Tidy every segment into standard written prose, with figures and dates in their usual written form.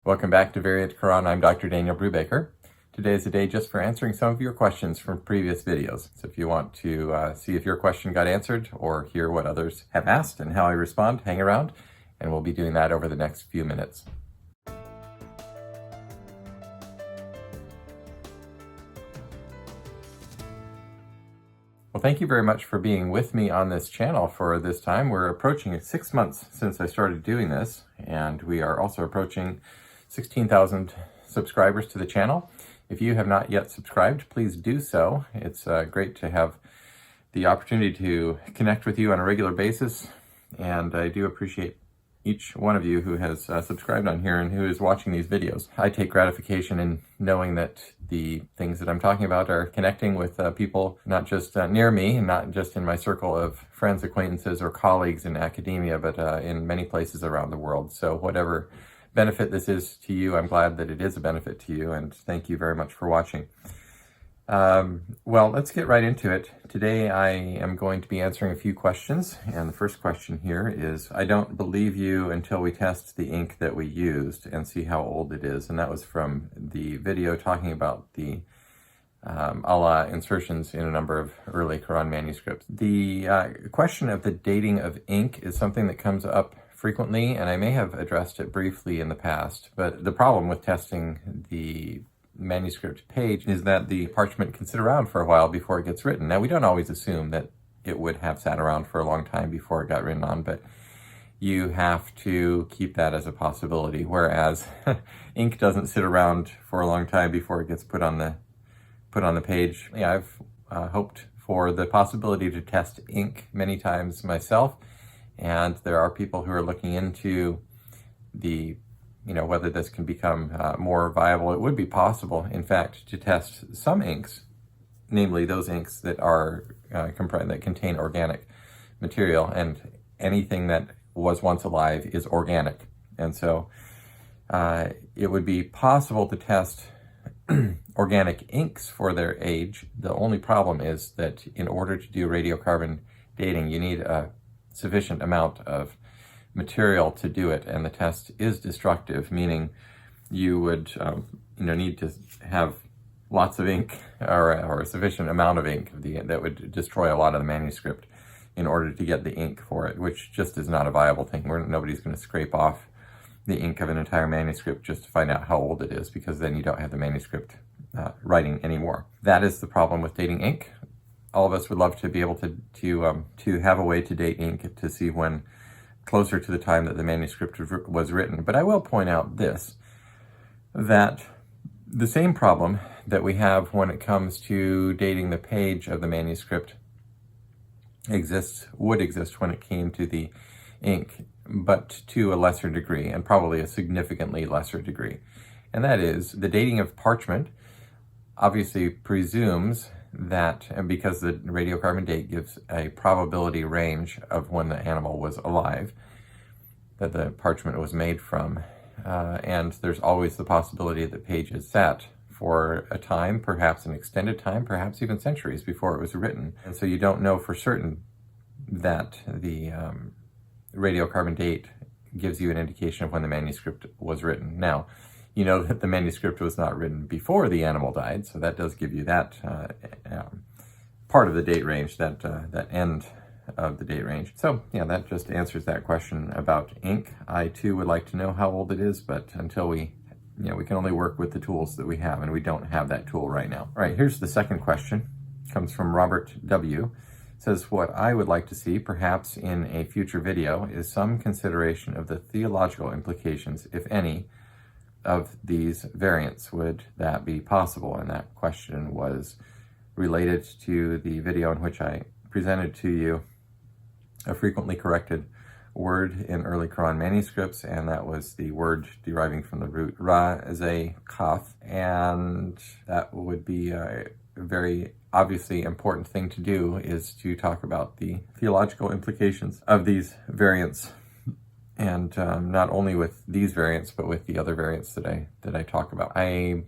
Welcome back to Variant Quran. I'm Dr. Daniel Brubaker. Today is a day just for answering some of your questions from previous videos. So if you want to see if your question got answered or hear what others have asked and how I respond, hang around, and we'll be doing that over the next few minutes. Well, thank you very much for being with me on this channel for this time. We're approaching 6 months since I started doing this, and we are also approaching 16,000 subscribers to the channel. If you have not yet subscribed, please do so. It's great to have the opportunity to connect with you on a regular basis, and I do appreciate each one of you who has subscribed on here and who is watching these videos. I take gratification in knowing that the things that I'm talking about are connecting with people not just near me and not just in my circle of friends, acquaintances, or colleagues in academia, but in many places around the world. So whatever benefit this is to you, I'm glad that it is a benefit to you, and thank you very much for watching. Well, let's get right into it. Today I am going to be answering a few questions, and the first question here is, I don't believe you until we test the ink that we used and see how old it is. And that was from the video talking about the Allah insertions in a number of early Quran manuscripts. The question of the dating of ink is something that comes up frequently, and I may have addressed it briefly in the past, but the problem with testing the manuscript page is that the parchment can sit around for a while before it gets written. Now, we don't always assume that it would have sat around for a long time before it got written on, but you have to keep that as a possibility, whereas ink doesn't sit around for a long time before it gets put on the page. Yeah, I've hoped for the possibility to test ink many times myself, and there are people who are looking into whether this can become more viable. It would be possible, in fact, to test some inks, namely those inks that are that contain organic material, and anything that was once alive is organic. And so it would be possible to test organic inks for their age. The only problem is that in order to do radiocarbon dating, you need a sufficient amount of material to do it, and the test is destructive, meaning you would need to have lots of ink or a sufficient amount of ink that would destroy a lot of the manuscript in order to get the ink for it, which just is not a viable thing. Nobody's going to scrape off the ink of an entire manuscript just to find out how old it is, because then you don't have the manuscript writing anymore. That is the problem with dating ink. All of us would love to be able to have a way to date ink to see when closer to the time that the manuscript was written. But I will point out this, that the same problem that we have when it comes to dating the page of the manuscript would exist when it came to the ink, but to a lesser degree, and probably a significantly lesser degree. And that is, the dating of parchment obviously presumes that, and because the radiocarbon date gives a probability range of when the animal was alive, that the parchment was made from, and there's always the possibility that the page is sat for a time, perhaps an extended time, perhaps even centuries before it was written. And so you don't know for certain that the radiocarbon date gives you an indication of when the manuscript was written. Now, you know that the manuscript was not written before the animal died, so that does give you that part of the date range, that end of the date range. So yeah, that just answers that question about ink. I too would like to know how old it is, but until we can only work with the tools that we have, and we don't have that tool right now. All right, here's the second question. It comes from Robert W. It says, what I would like to see, perhaps in a future video, is some consideration of the theological implications, if any, of these variants. Would that be possible? And that question was related to the video in which I presented to you a frequently corrected word in early Quran manuscripts, and that was the word deriving from the root ra, zay, kaf, and that would be a very obviously important thing to do, is to talk about the theological implications of these variants. And not only with these variants, but with the other variants that I talk about. I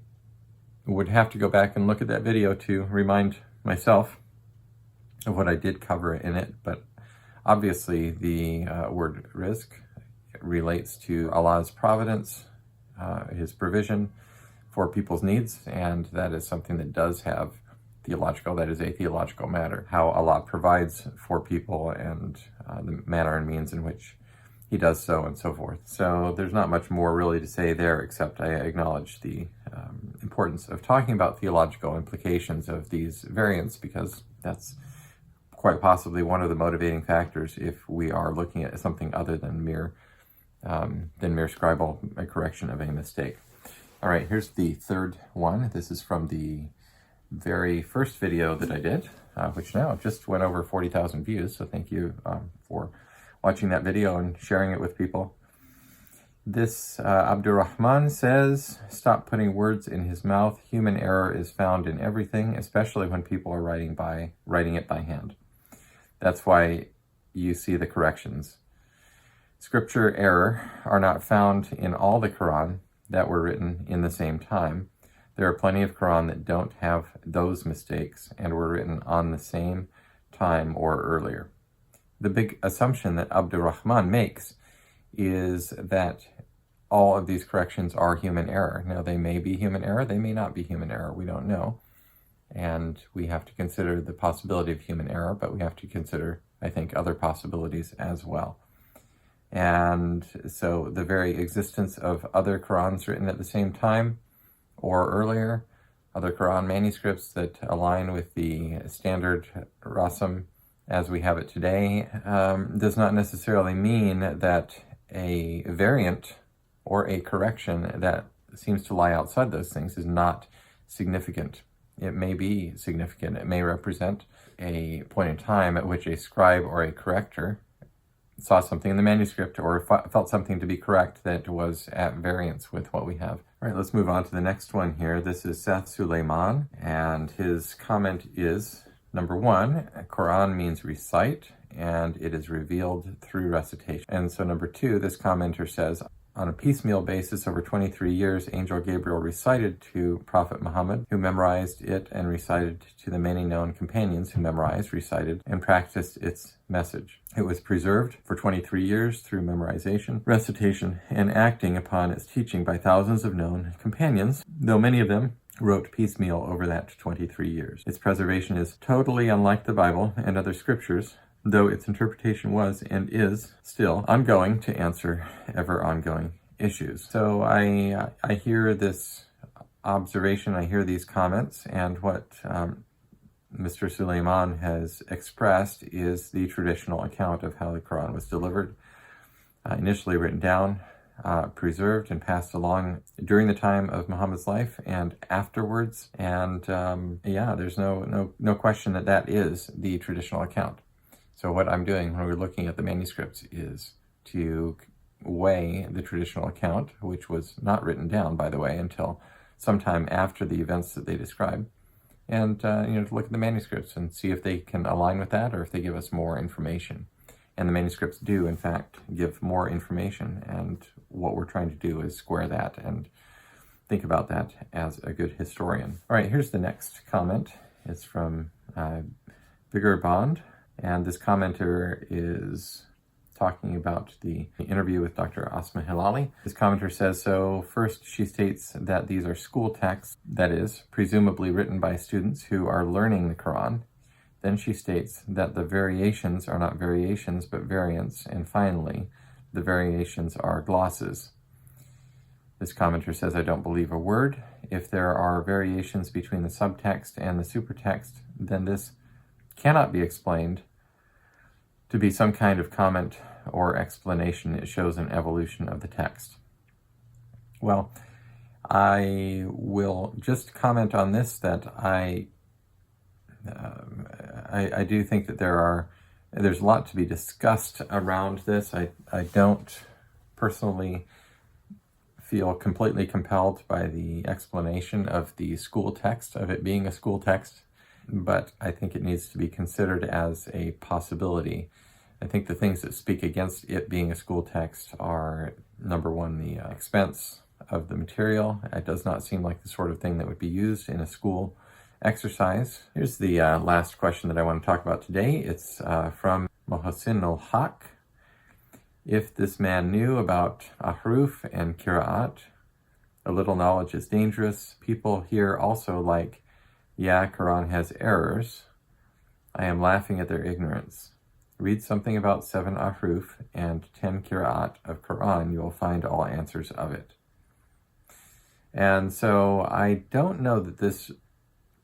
would have to go back and look at that video to remind myself of what I did cover in it, but obviously the word rizq relates to Allah's providence his provision for people's needs, and that is something that does have theological, that is a theological matter, how Allah provides for people and the manner and means in which he does so and so forth. So there's not much more really to say there, except I acknowledge the importance of talking about theological implications of these variants, because that's quite possibly one of the motivating factors if we are looking at something other than mere scribal correction of a mistake. All right, here's the third one. This is from the very first video that I did, which now just went over 40,000 views. So thank you for watching that video and sharing it with people. This Abdurrahman says, stop putting words in his mouth. Human error is found in everything, especially when people are writing it by hand. That's why you see the corrections. Scripture error are not found in all the Quran that were written in the same time. There are plenty of Quran that don't have those mistakes and were written on the same time or earlier. The big assumption that Abdurrahman makes is that all of these corrections are human error. Now, they may be human error, they may not be human error, we don't know. And we have to consider the possibility of human error, but we have to consider, I think, other possibilities as well. And so the very existence of other Qurans written at the same time or earlier, other Quran manuscripts that align with the standard rasam as we have it today, does not necessarily mean that a variant or a correction that seems to lie outside those things is not significant. It may be significant. It may represent a point in time at which a scribe or a corrector saw something in the manuscript or felt something to be correct that was at variance with what we have. All right, let's move on to the next one here. This is Seth Suleiman, and his comment is, number one, Quran means recite, and it is revealed through recitation. And so number two, this commenter says, on a piecemeal basis, over 23 years, Angel Gabriel recited to Prophet Muhammad, who memorized it and recited to the many known companions who memorized, recited, and practiced its message. It was preserved for 23 years through memorization, recitation, and acting upon its teaching by thousands of known companions, though many of them wrote piecemeal over that 23 years. Its preservation is totally unlike the Bible and other scriptures, though its interpretation was and is still ongoing to answer ever ongoing issues. So I hear this observation, I hear these comments, and what Mr. Suleiman has expressed is the traditional account of how the Quran was delivered, initially written down, preserved and passed along during the time of Muhammad's life and afterwards. And there's no question that that is the traditional account. So what I'm doing when we're looking at the manuscripts is to weigh the traditional account, which was not written down, by the way, until sometime after the events that they describe, and to look at the manuscripts and see if they can align with that or if they give us more information. And the manuscripts do, in fact, give more information, and what we're trying to do is square that and think about that as a good historian. All right, here's the next comment. It's from Vigor Bond. And this commenter is talking about the interview with Dr. Asma Hilali. This commenter says, so first she states that these are school texts, that is, presumably written by students who are learning the Quran. Then she states that the variations are not variations, but variants. And finally, the variations are glosses. This commenter says, I don't believe a word. If there are variations between the subtext and the supertext, then this cannot be explained to be some kind of comment or explanation. It shows an evolution of the text. Well, I will just comment on this, that I do think that there's a lot to be discussed around this. I don't personally feel completely compelled by the explanation of the school text, of it being a school text, but I think it needs to be considered as a possibility. I think the things that speak against it being a school text are, number one, the expense of the material. It does not seem like the sort of thing that would be used in a school exercise. Here's the last question that I want to talk about today. It's from Mohsin al-Haq. If this man knew about Ahruf and Qira'at, A little knowledge is dangerous. People here also like, yeah, Quran has errors. I am laughing at their ignorance. Read something about 7 Ahruf and 10 Qira'at of Quran. You will find all answers of it. And so I don't know that this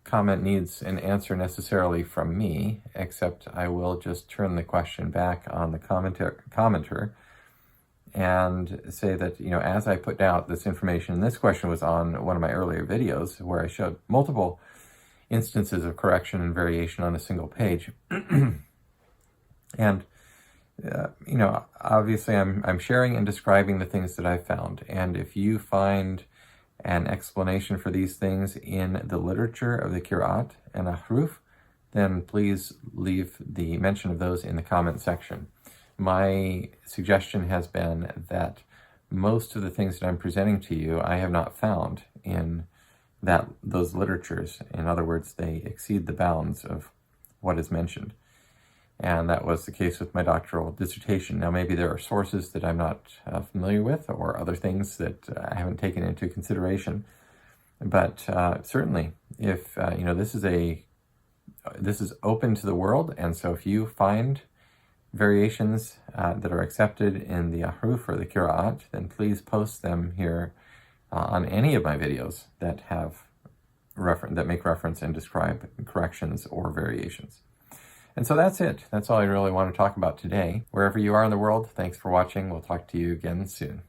comment needs an answer necessarily from me, except I will just turn the question back on the commenter and say that, as I put out this information, and this question was on one of my earlier videos where I showed multiple instances of correction and variation on a single page. And, obviously I'm sharing and describing the things that I've found. And if you find an explanation for these things in the literature of the Qira'at and Ahruf, then please leave the mention of those in the comment section. My suggestion has been that most of the things that I'm presenting to you, I have not found in those literatures. In other words, they exceed the bounds of what is mentioned. And that was the case with my doctoral dissertation. Now, maybe there are sources that I'm not familiar with, or other things that I haven't taken into consideration. But certainly, if this is open to the world, and so if you find variations that are accepted in the Ahruf or the Qira'at, then please post them here on any of my videos that make reference and describe corrections or variations. And so that's it. That's all I really want to talk about today. Wherever you are in the world, thanks for watching. We'll talk to you again soon.